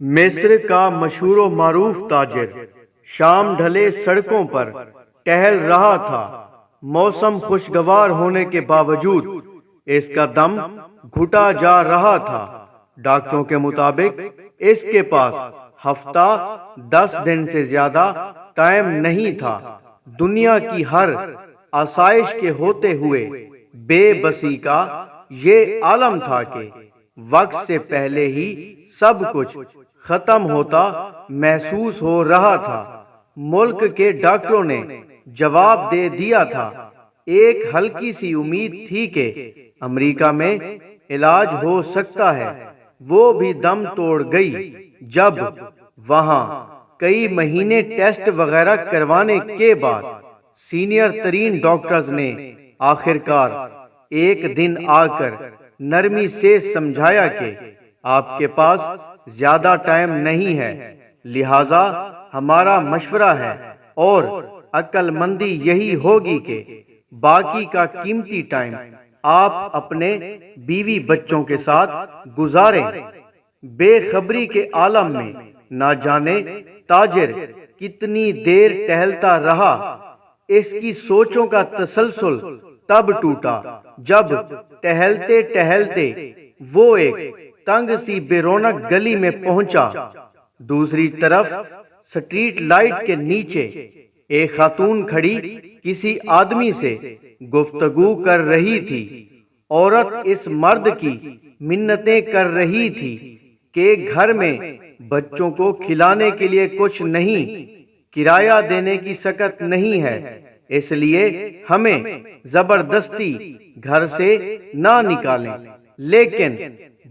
مصر کا مشہور و معروف تاجر شام ڈھلے سڑکوں پر ٹہل رہا تھا۔ موسم خوشگوار ہونے کے باوجود اس کا دم گھٹا جا رہا تھا۔ ڈاکٹروں کے مطابق اس کے پاس ہفتہ 10 دن سے زیادہ ٹائم نہیں تھا۔ دنیا کی ہر آسائش کے ہوتے ہوئے بے بسی کا یہ عالم تھا کہ وقت سے پہلے ہی سب کچھ ختم ہوتا محسوس ہو رہا تھا۔ ملک کے ڈاکٹروں نے جواب دے دیا تھا۔ ایک ہلکی سی امید تھی کہ امریکہ میں علاج ہو سکتا ہے، وہ بھی دم توڑ گئی جب وہاں کئی مہینے ٹیسٹ وغیرہ کروانے کے بعد سینئر ترین ڈاکٹرز نے آخرکار ایک دن آ کر نرمی سے سمجھایا کہ آپ کے پاس زیادہ ٹائم نہیں ہے، لہذا ہمارا مشورہ ہے اور عقل مندی یہی ہوگی کہ باقی کا قیمتی ٹائم آپ اپنے بیوی بچوں کے ساتھ گزاریں۔ بے خبری کے عالم میں نہ جانے تاجر کتنی دیر ٹہلتا رہا۔ اس کی سوچوں کا تسلسل تب ٹوٹا جب ٹہلتے ٹہلتے وہ ایک تنگ سی بے رونق گلی میں پہنچا۔ دوسری طرف سٹریٹ لائٹ کے نیچے ایک خاتون کھڑی کسی آدمی سے گفتگو کر رہی تھی۔ عورت اس مرد کی منتیں کر رہی تھی کہ گھر میں بچوں کو کھلانے کے لیے کچھ نہیں، کرایہ دینے کی سکت نہیں ہے، اس لیے ہمیں زبردستی گھر سے نہ نکالیں۔ لیکن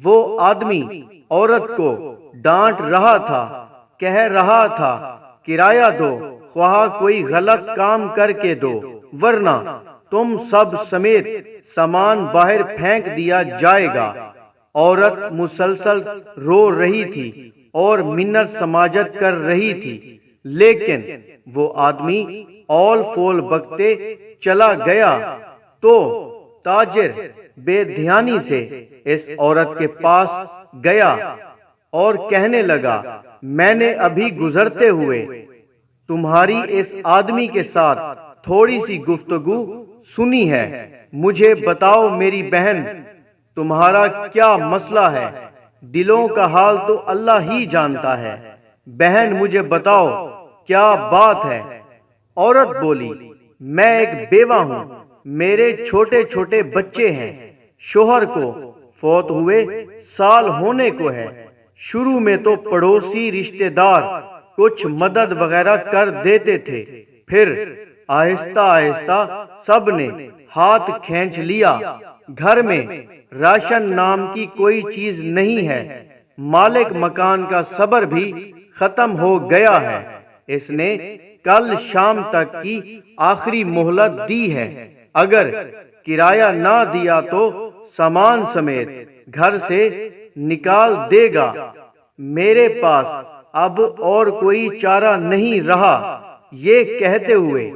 وہ آدمی عورت کو ڈانٹ رہا تھا، کہہ رہا تھا کرایہ دو، خواہ کوئی غلط کام کر کے دو، ورنہ تم سب سمیت سامان باہر پھینک دیا جائے گا۔ عورت مسلسل رو رہی تھی اور منت سماجت کر رہی تھی، لیکن وہ آدمی اول فول بکتے چلا گیا تو تاجر بے دھیانی سے اس عورت کے پاس گیا اور کہنے لگا، میں نے ابھی گزرتے ہوئے تمہاری اس آدمی کے ساتھ تھوڑی سی گفتگو سنی ہے، مجھے بتاؤ میری بہن تمہارا کیا مسئلہ ہے؟ دلوں کا حال تو اللہ ہی جانتا ہے، بہن مجھے بتاؤ کیا بات ہے؟ عورت بولی، میں ایک بیوہ ہوں، میرے چھوٹے چھوٹے بچے ہیں، شوہر کو فوت ہوئے سال ہونے کو ہے۔ شروع میں تو پڑوسی رشتہ دار کچھ مدد وغیرہ کر دیتے تھے، پھر آہستہ آہستہ سب نے ہاتھ کھینچ لیا۔ گھر میں راشن نام کی کوئی چیز نہیں ہے، مالک مکان کا صبر بھی ختم ہو گیا ہے، اس نے کل شام تک کی آخری مہلت دی ہے، اگر کرایہ نہ دیا تو سامان سمیت گھر سے نکال دے گا۔ میرے پاس اب اور کوئی چارہ نہیں رہا۔ یہ کہتے ہوئے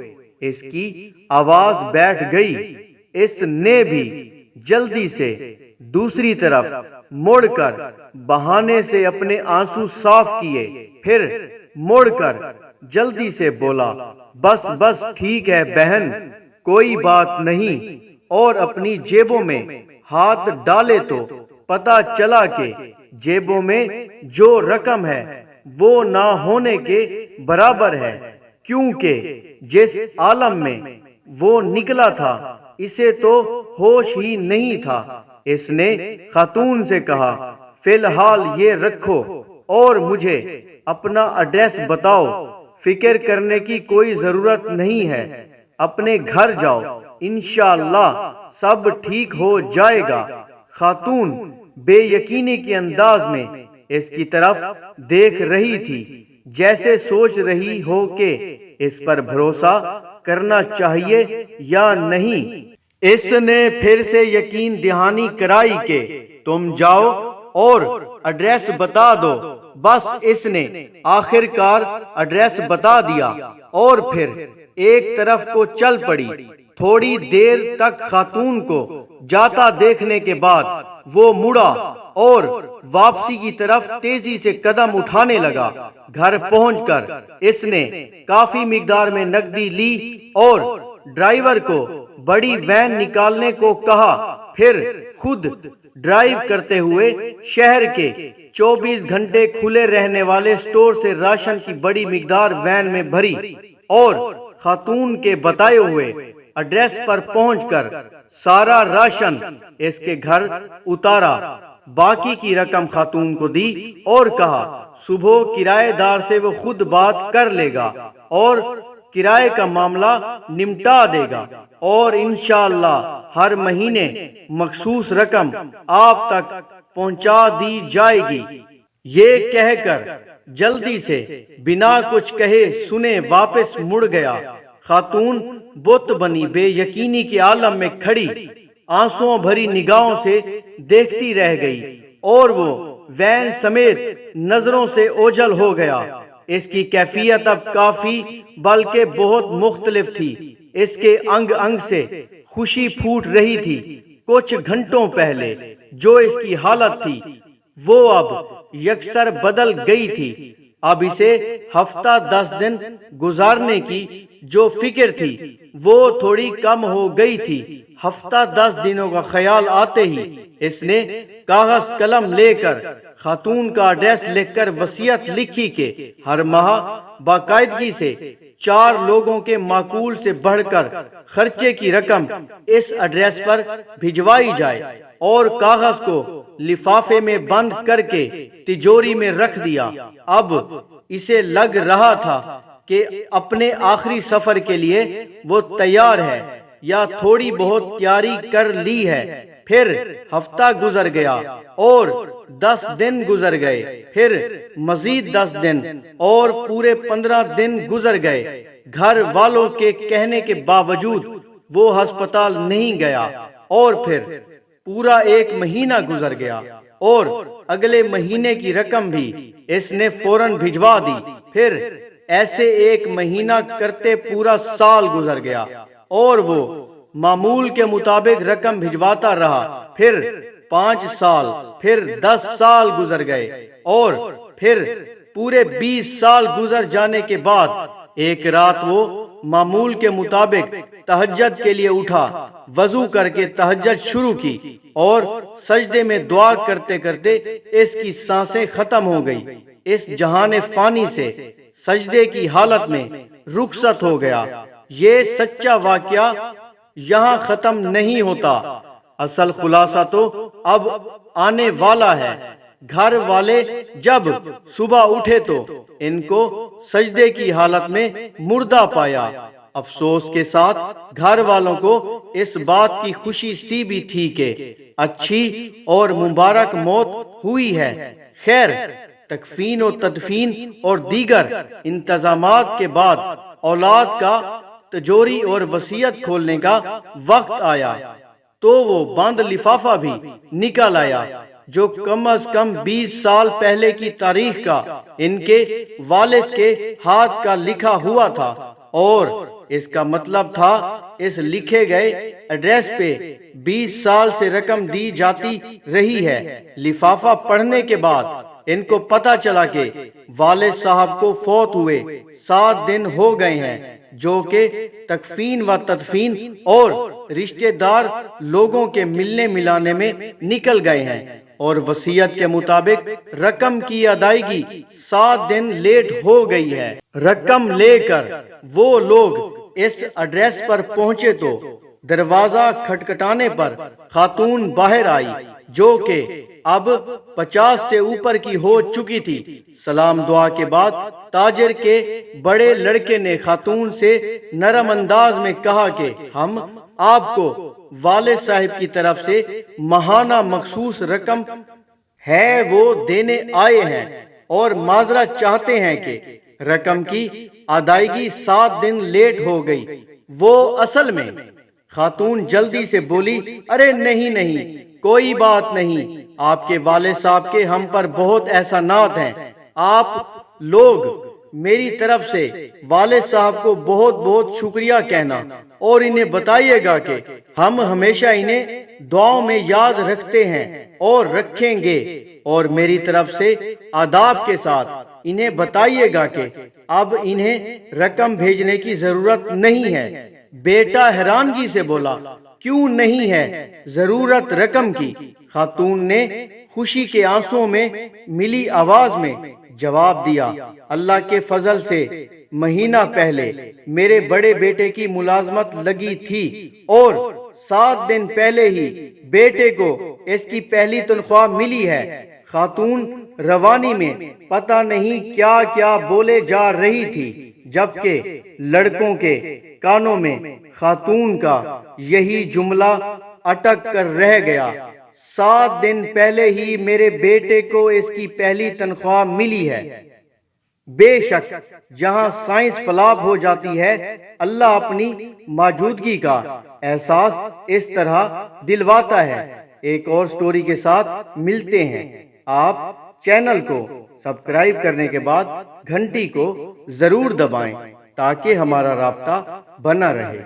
اس کی آواز بیٹھ گئی۔ اس نے بھی جلدی سے دوسری طرف مڑ کر بہانے سے اپنے آنسو صاف کیے، پھر مڑ کر جلدی سے بولا، بس بس ٹھیک ہے بہن، کوئی بات نہیں، اور اپنی جیبوں میں ہاتھ ڈالے تو پتا چلا کہ جیبوں میں جو رقم ہے وہ نہ ہونے کے برابر ہے، کیونکہ جس عالم میں وہ نکلا تھا اسے تو ہوش ہی نہیں تھا۔ اس نے خاتون سے کہا، فی الحال یہ رکھو اور مجھے اپنا ایڈریس بتاؤ، فکر کرنے کی کوئی ضرورت نہیں ہے، اپنے گھر جاؤ، انشاءاللہ سب ٹھیک ہو جائے گا۔ خاتون بے یقینی کے انداز میں اس کی طرف دیکھ رہی تھی، جیسے سوچ رہی ہو کہ اس پر بھروسہ کرنا چاہیے یا نہیں۔ اس نے پھر سے یقین دہانی کرائی کہ تم جاؤ اور ایڈریس بتا دو۔ بس اس نے آخرکار ایڈریس بتا دیا اور پھر ایک طرف کو چل پڑی۔ تھوڑی دیر تک خاتون کو جاتا دیکھنے کے بعد وہ مڑا اور واپسی کی طرف تیزی سے قدم اٹھانے لگا۔ گھر پہنچ کر اس نے کافی مقدار میں نقدی لی اور ڈرائیور کو بڑی وین نکالنے کو کہا، پھر خود ڈرائیو کرتے ہوئے شہر کے 24 گھنٹے کھلے رہنے والے سٹور سے راشن کی بڑی مقدار وین میں بھری اور خاتون کے بتائے ہوئے ایڈریس پر پہنچ کر سارا راشن اس کے گھر اتارا۔ باقی کی رقم خاتون کو دی اور کہا صبح کرایہ دار سے وہ خود بات کر لے گا اور کرائے کا معاملہ نمٹا دے گا اور انشاءاللہ ہر مہینے مخصوص رقم آپ تک پہنچا دی جائے گی۔ یہ کہہ کر جلدی سے بنا کچھ کہے سنے واپس مڑ گیا۔ خاتون بت بنی بے یقینی کے عالم میں کھڑی آنسوؤں بھری نگاہوں سے دیکھتی رہ گئی اور وہ وین سمیت نظروں سے اوجھل ہو گیا۔ اس کی کیفیت اب کافی بلکہ بہت مختلف تھی۔ اس کے انگ انگ سے خوشی پھوٹ رہی تھی۔ کچھ گھنٹوں پہلے جو اس کی حالت تھی وہ اب یکسر بدل گئی تھی۔ اب اسے ہفتہ 10 دن گزارنے کی جو فکر تھی وہ تھوڑی کم ہو گئی تھی۔ ہفتہ 10 دنوں کا خیال آتے ہی اس نے کاغذ قلم لے کر خاتون کا ایڈریس لکھ کر وصیت لکھی کہ ہر ماہ باقاعدگی سے 4 لوگوں کے معقول سے بڑھ کر خرچے کی رقم اس ایڈریس پر بھجوائی جائے اور کاغذ کو لفافے میں بند کر کے تجوری میں رکھ دیا۔ اب اسے لگ رہا تھا کہ اپنے آخری سفر کے لیے وہ تیار ہے یا تھوڑی بہت تیاری کر لی ہے۔ پھر ہفتہ گزر گیا اور 10 دن گزر گئے، پھر مزید 10 دن اور پورے 15 دن گزر گئے۔ گھر والوں کے کہنے کے باوجود وہ ہسپتال نہیں گیا اور پھر پورا 1 مہینہ گزر گیا اور اگلے مہینے کی رقم بھی اس نے فوراً بھجوا دی۔ پھر ایسے 1 مہینہ کرتے پورا سال گزر گیا اور وہ معمول کے مطابق رقم بھجواتا رہا۔ پھر 5 سال، پھر 10 سال گزر گئے اور پھر پورے 20 سال گزر جانے کے بعد ایک رات وہ معمول کے مطابق تہجد کے لیے اٹھا، وضو کر کے تہجد شروع کی اور سجدے میں دعا کرتے کرتے اس کی سانسیں ختم ہو گئی۔ اس جہان فانی سے سجدے کی حالت میں رخصت ہو گیا۔ یہ سچا واقعہ یہاں ختم نہیں ہوتا، اصل خلاصہ تو اب آنے والا ہے۔ گھر والے جب صبح اٹھے تو ان کو سجدے کی حالت میں مردہ پایا۔ افسوس کے ساتھ گھر والوں کو اس بات کی خوشی سی بھی تھی کہ اچھی اور مبارک موت ہوئی ہے۔ خیر، تکفین و تدفین اور دیگر انتظامات کے بعد اولاد کا تجوری اور وصیت کھولنے کا وقت آیا تو وہ بند لفافہ بھی نکل آیا جو کم از کم 20 سال پہلے کی تاریخ کا ان کے والد کے ہاتھ کا لکھا ہوا تھا، اور اس کا مطلب تھا اس لکھے گئے ایڈریس پہ 20 سال سے رقم دی جاتی رہی ہے۔ لفافہ پڑھنے کے بعد ان کو پتہ چلا کہ والد صاحب کو فوت ہوئے 7 دن ہو گئے ہیں، جو کہ تکفین و تدفین اور رشتہ دار لوگوں کے ملنے ملانے میں نکل گئے ہیں، اور وصیت کے مطابق رقم کی ادائیگی 7 دن لیٹ ہو گئی ہے۔ رقم لے کر وہ لوگ اس ایڈریس پر پہنچے تو دروازہ کھٹکھٹانے پر خاتون باہر آئی جو کہ اب 50 سے اوپر کی ہو چکی تھی۔ سلام دعا کے بعد تاجر کے بڑے لڑکے نے خاتون سے نرم انداز میں کہا کہ ہم آپ کو والد صاحب کی طرف سے ماہانہ مخصوص رقم ہے وہ دینے آئے ہیں اور معذرت چاہتے ہیں کہ رقم کی ادائیگی 7 دن لیٹ ہو گئی۔ وہ اصل میں خاتون جلدی سے بولی، ارے نہیں، کوئی بات نہیں، آپ کے والد صاحب کے ہم پر بہت احسانات ہیں، آپ لوگ میری طرف سے والد صاحب کو بہت بہت شکریہ کہنا اور انہیں بتائیے گا کہ ہم ہمیشہ انہیں دعاؤں میں یاد رکھتے ہیں اور رکھیں گے، اور میری طرف سے آداب کے ساتھ انہیں بتائیے گا کہ اب انہیں رقم بھیجنے کی ضرورت نہیں ہے۔ بیٹا حیرانگی سے بولا، کیوں نہیں ہے ضرورت رقم کی؟ خاتون نے خوشی کے آنسوں میں ملی آواز میں جواب دیا، اللہ کے فضل سے مہینہ پہلے میرے بڑے بیٹے کی ملازمت لگی تھی اور 7 دن پہلے ہی بیٹے کو اس کی پہلی تنخواہ ملی ہے۔ خاتون روانی میں پتہ نہیں کیا کیا بولے جا رہی تھی، جبکہ لڑکوں کے کانوں میں خاتون کا یہی جملہ اٹک کر رہ گیا، 7 دن پہلے ہی میرے بیٹے کو اس کی پہلی تنخواہ ملی ہے۔ بے شک جہاں سائنس فلاب ہو جاتی ہے، اللہ اپنی موجودگی کا احساس اس طرح دلواتا ہے۔ ایک اور سٹوری کے ساتھ ملتے ہیں۔ آپ چینل کو سبسکرائب کرنے کے بعد گھنٹی کو ضرور دبائیں تاکہ ہمارا رابطہ بنا رہے۔